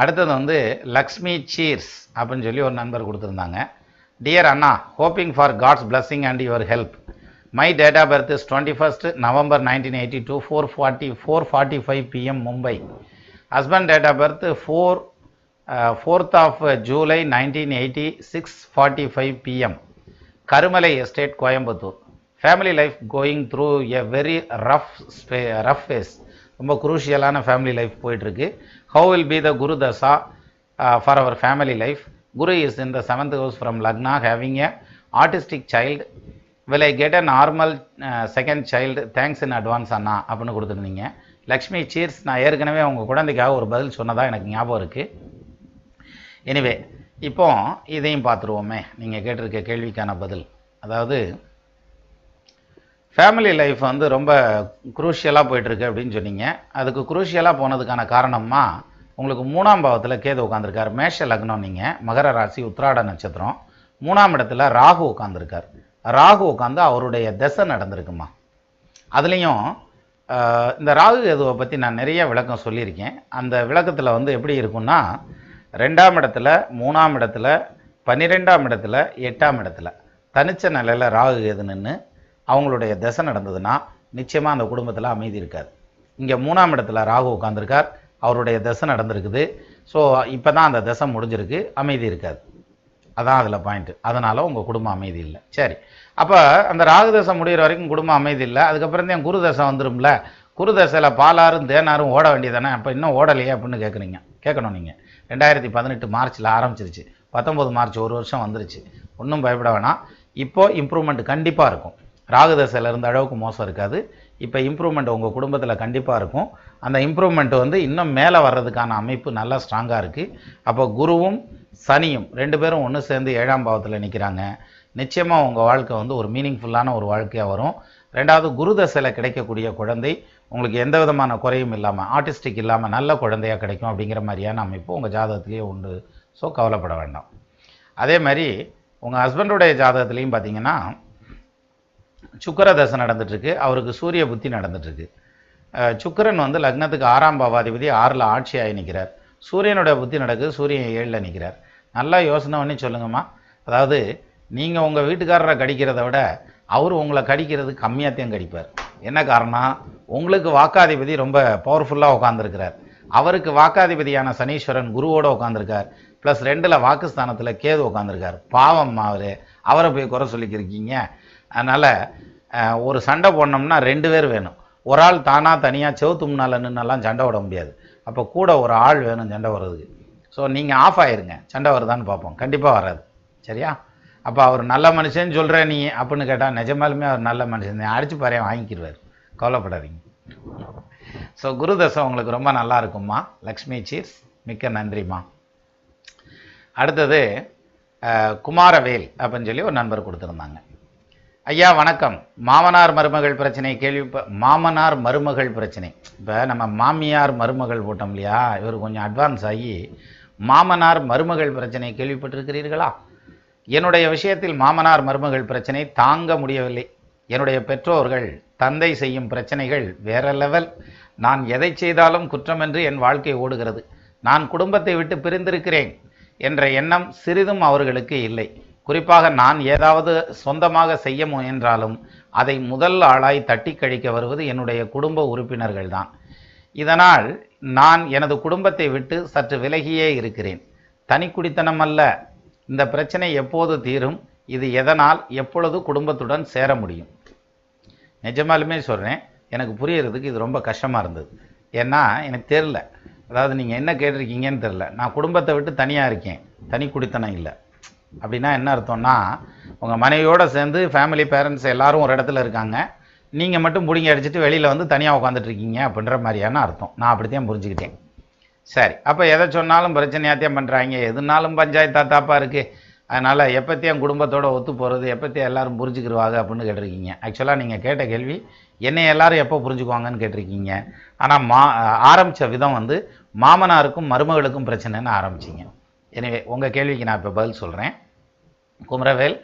அடுத்தது வந்து லக்ஷ்மி சீர்ஸ் அப்படின்னு சொல்லி ஒரு நண்பர் கொடுத்துருந்தாங்க. டியர் அண்ணா, hoping for God's blessing and your help. My date of birth is 21st November 1982, 4:45 PM Mumbai. Husband date of birth 4th of July 1980, 6:45 PM. Karumalai Estate, Coimbatore. Family life going through a very rough phase. ரொம்ப குரூஷியலான family life போயிட்டுருக்கு. How will be the Guru dasha for our family life? Guru is in the 7th house from Lagna, having a autistic child. will I get a normal second child? Thanks in advance அண்ணா அப்படின்னு கொடுத்துருந்தீங்க. லக்ஷ்மி சீர்ஸ், நான் ஏற்கனவே உங்கள் குழந்தைக்காக ஒரு பதில் சொன்னதாக எனக்கு ஞாபகம் இருக்குது. எனிவே, இப்போ இதையும் பார்த்துருவோமே, நீங்கள் கேட்டிருக்க கேள்விக்கான பதில். அதாவது ஃபேமிலி லைஃப் வந்து ரொம்ப குரூஷியலாக போயிட்டுருக்கு அப்படின்னு சொன்னீங்க. அதுக்கு குரூஷியலாக போனதுக்கான காரணமா, உங்களுக்கு 3ஆம் பாவத்தில் கேது உட்காந்துருக்கார். மேஷ லக்னம், நீங்கள் மகர ராசி, உத்திராட நட்சத்திரம். 3ஆம் இடத்துல ராகு உட்காந்துருக்கார். ராகு உட்காந்து அவருடைய தசை நடந்திருக்குமா. அதுலேயும் இந்த ராகு கேதுவை பற்றி நான் நிறைய விளக்கம் சொல்லியிருக்கேன். அந்த விளக்கத்தில் வந்து எப்படி இருக்குன்னா, 2ஆம் இடத்துல, 3ஆம் இடத்துல, 12ஆம் இடத்துல, 8ஆம் இடத்துல தனிச்ச நிலையில் ராகு கேது நின்று அவங்களுடைய தசை நடந்ததுன்னா நிச்சயமாக அந்த குடும்பத்தில் அமைதி இருக்காது. இங்கே 3ஆம் இடத்துல ராகு உட்காந்துருக்கார், அவருடைய தசை நடந்திருக்குது. ஸோ இப்போ தான் அந்த தசை முடிஞ்சிருக்கு, அமைதி இருக்காது. அதான் அதில் பாயிண்ட்டு. அதனால் உங்கள் குடும்பம் அமைதி இல்லை. சரி, அப்போ அந்த ராகு தசை முடிகிற வரைக்கும் குடும்பம் அமைதி இல்லை. அதுக்கப்புறம் தான் குரு தசை வந்துடும்ல. குரு தசையில் பாலாரும் தேனாரும் ஓட வேண்டியதானே. அப்போ இன்னும் ஓடலையே அப்படின்னு கேட்கணும் நீங்கள். 2018 மார்ச்சில் ஆரம்பிச்சிருச்சு, 19 மார்ச், ஒரு வருஷம் வந்துருச்சு. ஒன்றும் பயப்பட வேணாம். இப்போது இம்ப்ரூவ்மெண்ட் கண்டிப்பாக இருக்கும். ராகு தசையில் இருந்த அளவுக்கு மோசம் இருக்காது. இப்போ இம்ப்ரூவ்மெண்ட் உங்கள் குடும்பத்தில் கண்டிப்பாக இருக்கும். அந்த இம்ப்ரூவ்மெண்ட் வந்து இன்னும் மேலே வர்றதுக்கான அமைப்பு நல்லா ஸ்ட்ராங்காக இருக்குது. அப்போ குருவும் சனியும் 2 பேரும் ஒன்று சேர்ந்து 7ஆம் பாவத்தில் நிற்கிறாங்க. நிச்சயமாக உங்கள் வாழ்க்கை வந்து ஒரு மீனிங்ஃபுல்லான ஒரு வாழ்க்கையாக வரும். 2வது, குரு தசையில் கிடைக்கக்கூடிய குழந்தை உங்களுக்கு எந்த விதமான குறையும் இல்லாமல், ஆர்டிஸ்டிக் இல்லாமல் நல்ல குழந்தையாக கிடைக்கும் அப்படிங்கிற மாதிரியான அமைப்பு உங்கள் ஜாதகத்திலேயே உண்டு. ஸோ கவலைப்பட வேண்டாம். அதே மாதிரி உங்கள் ஹஸ்பண்டுடைய ஜாதகத்துலேயும் பார்த்தீங்கன்னா சுக்கிர தசை நடந்துட்டுருக்கு. அவருக்கு சூரிய புத்தி நடந்துட்டுருக்கு. சுக்கிரன் வந்து லக்னத்துக்கு 6ஆம் பாவாதிபதி, 6ல் ஆட்சி ஆகி நிற்கிறார். சூரியனுடைய புத்தி நடக்குது, சூரியன் 7ல் நிற்கிறார். நல்லா யோசனை பண்ணி சொல்லுங்கம்மா. அதாவது நீங்கள் உங்கள் வீட்டுக்காரரை கடிக்கிறத விட அவர் உங்களை கடிக்கிறது கம்மியாகத்தையும் கடிப்பார். என்ன காரணம்? உங்களுக்கு வாக்காதிபதி ரொம்ப பவர்ஃபுல்லாக உட்காந்துருக்கிறார். அவருக்கு வாக்காதிபதியான சனீஸ்வரன் குருவோடு உட்காந்துருக்கார். ப்ளஸ் 2ல் வாக்குஸ்தானத்தில் கேது உட்காந்துருக்கார். பாவம் அவரை போய் குறை சொல்லிக்கிருக்கீங்க. அதனால் ஒரு சண்டை போடணும்னா 2 பேர் வேணும். ஒரு ஆள் தானாக தனியாக செவுத்து முன்னால் நின்னெல்லாம் சண்டை விட முடியாது. அப்போ கூட ஒரு ஆள் வேணும் சண்டை வர்றதுக்கு. ஸோ நீங்கள் ஆஃப் ஆயிருங்க, சண்டை வருதான்னு பார்ப்போம். கண்டிப்பாக வராது. சரியா? அப்போ அவர் நல்ல மனுஷன்னு சொல்கிறேன் நீ அப்படின்னு கேட்டால் நிஜமாலுமே அவர் நல்ல மனுஷன். அடித்து பாரு, வாங்கிக்கிடுவார். கவலைப்படாதீங்க. ஸோ குரு தசை உங்களுக்கு ரொம்ப நல்லா இருக்கும்மா. லக்ஷ்மி சீர்ஸ், மிக்க நன்றிம்மா. அடுத்தது குமாரவேல் அப்படின்னு சொல்லி ஒரு நண்பர் கொடுத்துருந்தாங்க. ஐயா வணக்கம். மாமனார் மருமகள் பிரச்சனை மாமனார் மருமகள் பிரச்சனை. இப்போ நம்ம மாமியார் மருமகள் போட்டோம் இல்லையா, இவர் கொஞ்சம் அட்வான்ஸ் ஆகி மாமனார் மருமகள் பிரச்சனை கேள்விப்பட்டிருக்கிறீர்களா? என்னுடைய விஷயத்தில் மாமனார் மருமகள் பிரச்சனை தாங்க முடியவில்லை. என்னுடைய பெற்றோர்கள், தந்தை செய்யும் பிரச்சனைகள் வேற லெவல். நான் எதை செய்தாலும் குற்றமென்று என் வாழ்க்கை ஓடுகிறது. நான் குடும்பத்தை விட்டு பிரிந்திருக்கிறேன் என்ற எண்ணம் சிறிதும் அவர்களுக்கு இல்லை. குறிப்பாக நான் ஏதாவது சொந்தமாக செய்ய முயன்றாலும் அதை முதல் ஆளாய் தட்டி கழிக்க வருவது என்னுடைய குடும்ப உறுப்பினர்கள் தான். இதனால் நான் எனது குடும்பத்தை விட்டு சற்று விலகியே இருக்கிறேன். தனி குடித்தனம் அல்ல. இந்த பிரச்சனை எப்போது தீரும்? இது எதனால் எப்பொழுது குடும்பத்துடன் சேர முடியும்? நிஜமாலுமே சொல்கிறேன், எனக்கு புரியறதுக்கு இது ரொம்ப கஷ்டமாக இருந்தது. ஏன்னா எனக்கு தெரில, அதாவது நீங்கள் என்ன கேட்டிருக்கீங்கன்னு தெரில. நான் குடும்பத்தை விட்டு தனியாக இருக்கேன், தனி குடித்தனம் இல்லை. அப்படின்னா என்ன அர்த்தம்னா, உங்கள் மனைவியோடு சேர்ந்து ஃபேமிலி பேரண்ட்ஸ் எல்லோரும் ஒரு இடத்துல இருக்காங்க, நீங்கள் மட்டும் பிடிங்கி அடிச்சுட்டு வெளியில் வந்து தனியாக உட்காந்துட்ருக்கீங்க அப்படின்ற மாதிரியான அர்த்தம். நான் அப்படித்தான் புரிஞ்சுக்கிட்டேன். சரி, அப்போ எதை சொன்னாலும் பிரச்சனையாத்தையும் பண்ணுறாங்க, எதுனாலும் பஞ்சாயத்து தாத்தாப்பாக இருக்குது. அதனால் எப்போத்தையும் குடும்பத்தோடு ஒத்து போகிறது, எப்போத்தையும் எல்லோரும் புரிஞ்சுக்கிடுவாங்க அப்படின்னு கேட்டிருக்கீங்க. ஆக்சுவலாக நீங்கள் கேட்ட கேள்வி என்னை எல்லோரும் எப்போ புரிஞ்சுக்குவாங்கன்னு கேட்டிருக்கீங்க. ஆனால் ஆரம்பித்த விதம் வந்து மாமனாருக்கும் மருமகளுக்கும் பிரச்சனைன்னு ஆரம்பிச்சிங்க. எனவே உங்கள் கேள்விக்கு நான் இப்போ பதில் சொல்கிறேன். குமரவேல்,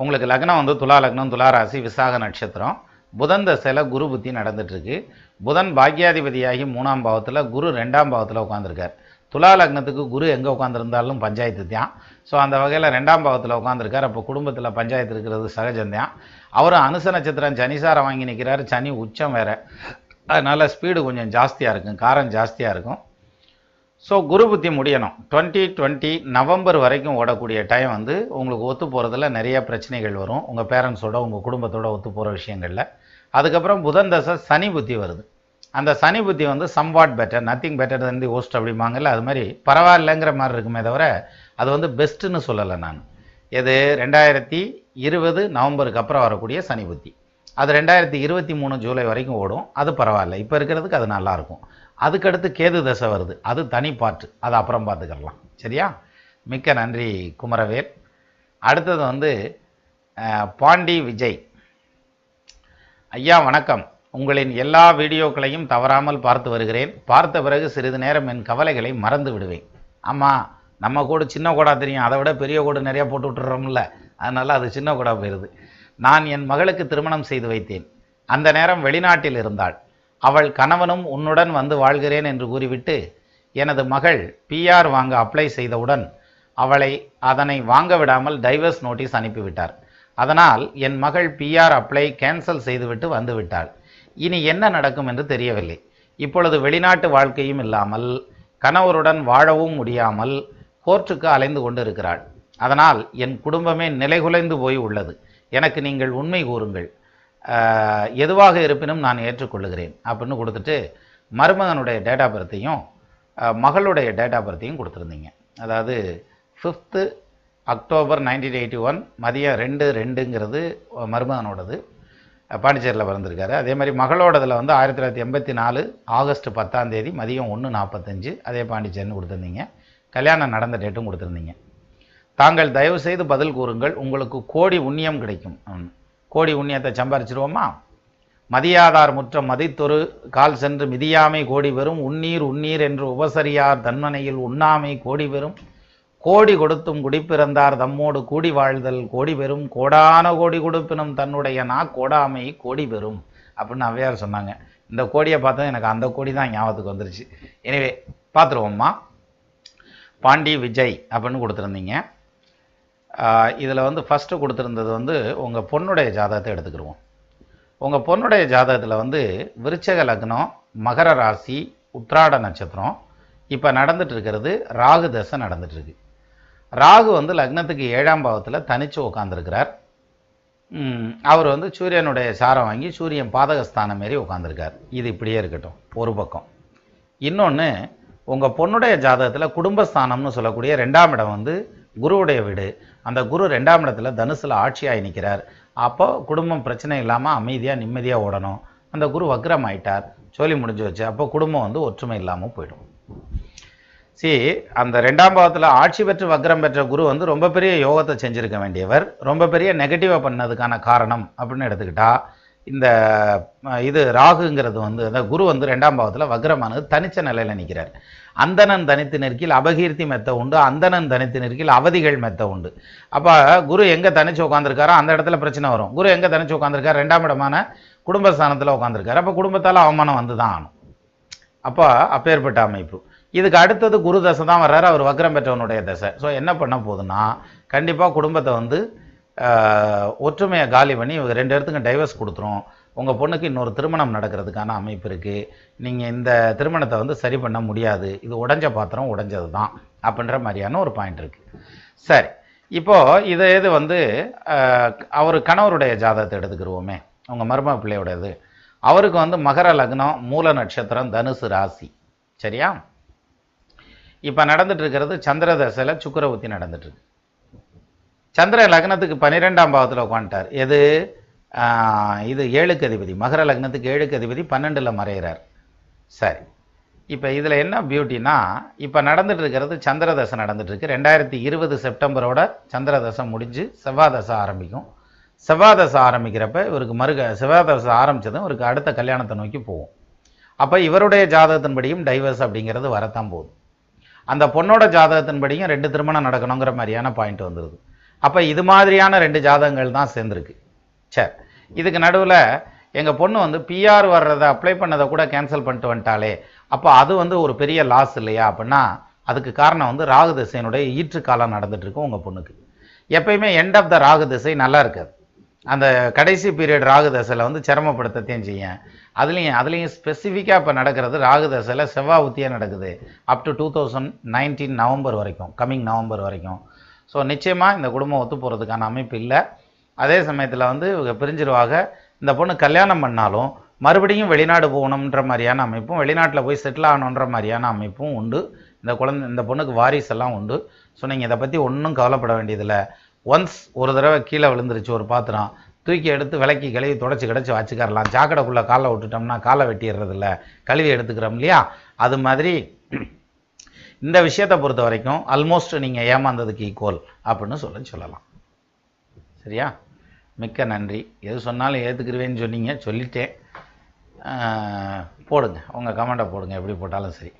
உங்களுக்கு லக்னம் வந்து துலா லக்னம், துலா ராசி, விசாக நட்சத்திரம். புதன் தசையில் குரு புத்தி நடந்துட்டுருக்கு. புதன் பாக்யாதிபதியாகி 3ஆம் பாவத்தில், குரு 2ஆம் பாவத்தில் உட்காந்துருக்கார். துலா லக்னத்துக்கு குரு எங்கே உட்காந்துருந்தாலும் பஞ்சாயத்து தான். ஸோ அந்த வகையில் 2ஆம் பாவத்தில் உட்காந்துருக்கார். அப்போ குடும்பத்தில் பஞ்சாயத்து இருக்கிறது சகஜம்தான். அவரும் அனுச நட்சத்திரம் சனிசாரம் வாங்கி நிற்கிறாரு. சனி உச்சம் வேறு, அதனால் ஸ்பீடு கொஞ்சம் ஜாஸ்தியாக இருக்கும், காரம் ஜாஸ்தியாக இருக்கும். ஸோ குரு புத்தி முடியணும். 2020 நவம்பர் வரைக்கும் ஓடக்கூடிய டைம் வந்து உங்களுக்கு ஒத்து போகிறதுல நிறைய பிரச்சனைகள் வரும், உங்கள் பேரண்ட்ஸோட உங்கள் குடும்பத்தோட ஒத்து போகிற விஷயங்களில். அதுக்கப்புறம் புதன் தசை சனி புத்தி வருது. அந்த சனி புத்தி வந்து somewhat better, nothing better than the worst அப்படிம்பாங்கல்ல, அது மாதிரி பரவாயில்லைங்கிற மாதிரி இருக்குமே தவிர அது வந்து பெஸ்ட்டுன்னு சொல்லலை நான். இது 2020 நவம்பருக்கு அப்புறம் வரக்கூடிய சனி புத்தி. அது 2023 ஜூலை வரைக்கும் ஓடும். அது பரவாயில்ல, இப்போ இருக்கிறதுக்கு அது நல்லாயிருக்கும். அதுக்கடுத்து கேது தசை வருது, அது தனி பாட்டு, அது அப்புறம் பார்த்துக்கலாம். சரியா? மிக்க நன்றி குமரவேல். அடுத்தது வந்து பாண்டி விஜய். ஐயா வணக்கம், உங்களின் எல்லா வீடியோக்களையும் தவறாமல் பார்த்து வருகிறேன். பார்த்த பிறகு சிறிது நேரம் என் கவலைகளை மறந்து விடுவேன். ஆமாம், நம்ம கோடு சின்ன கோடாக தெரியும், அதை விட பெரிய கோடு நிறையா போட்டு விட்டுறோம்ல, அதனால் அது சின்ன கோடாக போயிடுது. நான் என் மகளுக்கு திருமணம் செய்து வைத்தேன். அந்த நேரம் வெளிநாட்டில் இருந்தாள். அவள் கணவனும் உன்னுடன் வந்து வாழ்கிறேன் என்று கூறிவிட்டு எனது மகள் பிஆர் வாங்க அப்ளை செய்தவுடன் அவளை அதனை வாங்க விடாமல் டைவர்ஸ் நோட்டீஸ் அனுப்பிவிட்டார். அதனால் என் மகள் பிஆர் அப்ளை கேன்சல் செய்துவிட்டு வந்து விட்டாள். இனி என்ன நடக்கும் என்று தெரியவில்லை. இப்பொழுது வெளிநாட்டு வாழ்க்கையும் இல்லாமல் கணவருடன் வாழவும் முடியாமல் கோர்ட்டுக்கு அலைந்து கொண்டு இருக்கிறாள். அதனால் என் குடும்பமே நிலைகுலைந்து போய் உள்ளது. எனக்கு நீங்கள் உண்மை கூறுங்கள், எதுவாக இருப்பினும் நான் ஏற்றுக்கொள்ளுகிறேன் அப்படின்னு கொடுத்துட்டு மருமகனுடைய டேட் ஆஃப் பர்த்தையும் மகளுடைய டேட் ஆஃப் பர்த்தையும் கொடுத்துருந்தீங்க. அதாவது 5th அக்டோபர் 1981 மதியம் 2:02 மருமகனோடது, பாண்டிச்சேரியில் பிறந்திருக்காரு. அதே மாதிரி மகளோடதில் வந்து 1984 ஆகஸ்ட் 10 மதியம் 1:45 அதே பாண்டிச்சேரின்னு கொடுத்துருந்தீங்க. கல்யாணம் நடந்த டேட்டும் கொடுத்துருந்தீங்க. தாங்கள் தயவு செய்து பதில் கூறுங்கள், உங்களுக்கு கோடி உண்ணியம் கிடைக்கும். கோடி உண்ணியத்தை சம்பாரிச்சிருவோமா? மதியாதார் முற்ற மதித்தொரு கால் சென்று மிதியாமை கோடி பெறும், உன்னீர் உன்னீர் என்று உபசரியார் தன்மனையில் உண்ணாமை கோடி பெறும், கோடி கொடுத்தும் குடிப்பிறந்தார் தம்மோடு கூடி வாழ்தல் கோடி பெறும், கோடான கோடி கொடுப்பினும் தன்னுடைய கோடாமை கோடி பெறும் அப்படின்னு அவ்வையார் சொன்னாங்க. இந்த கோடியை பார்த்தா எனக்கு அந்த கோடி தான் ஞாபகத்துக்கு வந்துருச்சு. எனவே பார்த்துருவோம்மா. பாண்டி விஜய் அப்படின்னு கொடுத்துருந்தீங்க. இதில் வந்து ஃபஸ்ட்டு கொடுத்துருந்தது வந்து உங்கள் பொண்ணுடைய ஜாதகத்தை எடுத்துக்கிடுவோம். உங்கள் பொண்ணுடைய ஜாதகத்தில் வந்து விருச்சக லக்னம், மகர ராசி, உத்திராட நட்சத்திரம். இப்போ நடந்துட்டு இருக்கிறது ராகு தசை நடந்துட்டுருக்கு. ராகு வந்து லக்னத்துக்கு 7ஆம் பாவத்தில் தனித்து உட்காந்துருக்கிறார். அவர் வந்து சூரியனுடைய சாரம் வாங்கி சூரியன் பாதகஸ்தானம் மாரி உட்காந்துருக்கார். இது இப்படியே இருக்கட்டும் ஒரு பக்கம். இன்னொன்று, உங்கள் பொண்ணுடைய ஜாதகத்தில் குடும்பஸ்தானம்னு சொல்லக்கூடிய 2ஆம் இடம் வந்து குருவுடைய வீடு. அந்த குரு 2ஆம் இடத்துல தனுசில் ஆட்சியாகி நிற்கிறார். அப்போ குடும்பம் பிரச்சனை இல்லாமல் அமைதியாக நிம்மதியாக ஓடணும். அந்த குரு வக்ரம் ஆயிட்டார், சொல்லி முடிஞ்சு வச்சு. அப்போ குடும்பம் வந்து ஒற்றுமை இல்லாமல் போயிடும். அந்த 2ஆம் பாவத்தில் ஆட்சி பெற்று வக்ரம் பெற்ற குரு வந்து ரொம்ப பெரிய யோகத்தை செஞ்சுருக்க வேண்டியவர். ரொம்ப பெரிய நெகட்டிவாக பண்ணதுக்கான காரணம் அப்படின்னு எடுத்துக்கிட்டா இந்த இது ராகுங்கிறது வந்து அந்த குரு வந்து 2ஆம் பாவத்தில் வக்ரமானது தனிச்ச நிலையில் நிற்கிறார். அந்தணன் தனித்து நிற்கில் அபகீர்த்தி மெத்த உண்டு, அந்தணன் தனித்து நிற்கில் அவதிகள் மெத்த உண்டு. அப்போ குரு எங்கே தனிச்சு உட்காந்துருக்காரோ அந்த இடத்துல பிரச்சனை வரும். குரு எங்கே தனிச்சு உட்காந்துருக்கார்? 2ஆம் இடமான குடும்பஸ்தானத்தில் உட்காந்துருக்காரு. அப்போ குடும்பத்தால் அவமானம் வந்து தான் ஆகணும். அப்போ அப்பேற்பட்ட அமைப்பு. இதுக்கு அடுத்தது குரு தசை தான் வர்றாரு, அவர் வக்ரம் பெற்றவனுடைய தசை. ஸோ என்ன பண்ண போகுதுன்னா கண்டிப்பாக குடும்பத்தை வந்து ஒற்றுமையை காலி பண்ணி 2 இடத்துக்கும் டைவர்ஸ் கொடுத்துரும். உங்கள் பொண்ணுக்கு இன்னொரு திருமணம் நடக்கிறதுக்கான அமைப்பு இருக்குது. நீங்கள் இந்த திருமணத்தை வந்து சரி பண்ண முடியாது, இது உடைஞ்ச பாத்திரம் உடைஞ்சது தான் அப்படின்ற மாதிரியான ஒரு பாயிண்ட் இருக்குது. சரி, இப்போது இது வந்து அவர் கணவருடைய ஜாதகத்தை எடுத்துக்கிடுவோமே, உங்கள் மருமக பிள்ளையோடது. அவருக்கு வந்து மகர லக்னம், மூல நட்சத்திரம், தனுசு ராசி. சரியா? இப்போ நடந்துட்டு இருக்கிறது சந்திர தசையில் சுக்கிரபுத்தி நடந்துட்டுருக்கு. சந்திர லக்னத்துக்கு 12ஆம் பாவத்தில் உட்காந்துட்டார். இது 7க்கு அதிபதி, மகர லக்னத்துக்கு 7க்கு அதிபதி 12ல் மறைகிறார். சரி, இப்போ இதில் என்ன பியூட்டினா, இப்போ நடந்துட்டு இருக்கிறது சந்திர தசை நடந்துட்டுருக்கு. 2020 செப்டம்பரோட சந்திர தசை முடிஞ்சு செவ்வாய் தசை ஆரம்பிக்கும். செவ்வாய் தசை ஆரம்பிக்கிறப்ப இவருக்கு செவ்வாய் தசை ஆரம்பித்ததும் இவருக்கு அடுத்த கல்யாணத்தை நோக்கி போகும். அப்போ இவருடைய ஜாதகத்தின்படியும் டைவர்ஸ் அப்படிங்கிறது வரத்தான் போகுது. அந்த பொண்ணோட ஜாதகத்தின்படியும் 2 திருமணம் நடக்கணுங்கிற மாதிரியான பாயிண்ட் வந்துடுது. அப்போ இது மாதிரியான 2 ஜாதகங்கள் தான் சேர்ந்துருக்கு. சரி, இதுக்கு நடுவில் எங்கள் பொண்ணு வந்து பிஆர் வர்றதை அப்ளை பண்ணதை கூட கேன்சல் பண்ணிட்டு வந்துட்டாலே, அப்போ அது வந்து ஒரு பெரிய லாஸ் இல்லையா அப்படின்னா அதுக்கு காரணம் வந்து ராகு திசையினுடைய ஈற்று காலம் நடந்துட்டுருக்கு உங்கள் பொண்ணுக்கு. எப்பயுமே எண்ட் ஆஃப் த ராகு திசை நல்லா இருக்காது. அந்த கடைசி பீரியட் ராகு தசையில் வந்து சிரமப்படுத்தத்தையும் செய்யும். அதுலேயும் ஸ்பெசிஃபிக்காக இப்போ நடக்கிறது ராகு தசையில் செவ்வாய் உத்தியாக நடக்குது அப் டு 2019 நவம்பர் வரைக்கும், கம்மிங் நவம்பர் வரைக்கும். ஸோ நிச்சயமாக இந்த குடும்பம் ஒத்து போகிறதுக்கான அமைப்பு இல்லை. அதே சமயத்தில் வந்து பிரிஞ்சிருவாக. இந்த பொண்ணு கல்யாணம் பண்ணாலும் மறுபடியும் வெளிநாடு போகணுன்ற மாதிரியான அமைப்பும், வெளிநாட்டில் போய் செட்டில் ஆகணுன்ற மாதிரியான அமைப்பும் உண்டு. இந்த பொண்ணுக்கு வாரிசெல்லாம் உண்டு. ஸோ நீங்கள் இதை பற்றி ஒன்றும் கவலைப்பட வேண்டியதில்லை. ஒன்ஸ் ஒரு தடவை கீழே விழுந்துருச்சு ஒரு பாத்திரம், தூக்கி எடுத்து விளக்கி கழுவி தொடச்சி கிடச்சி வச்சுக்கரலாம். சாக்கடைக்குள்ளே காலை விட்டுட்டோம்னா காலை வெட்டிடுறதில்ல, கழுவி எடுத்துக்கிறோம் இல்லையா? அது மாதிரி இந்த விஷயத்தை பொறுத்த வரைக்கும் ஆல்மோஸ்ட் நீங்கள் ஏமாந்ததுக்கு ஈக்குவல் அப்படின்னு சொல்லலாம். சரியா? மிக்க நன்றி. எது சொன்னாலும் ஏற்றுக்குருவேன்னு சொன்னீங்க, சொல்லிட்டேன். போடுங்க, உங்கள் கமெண்ட்டை போடுங்க, எப்படி போட்டாலும் சரி.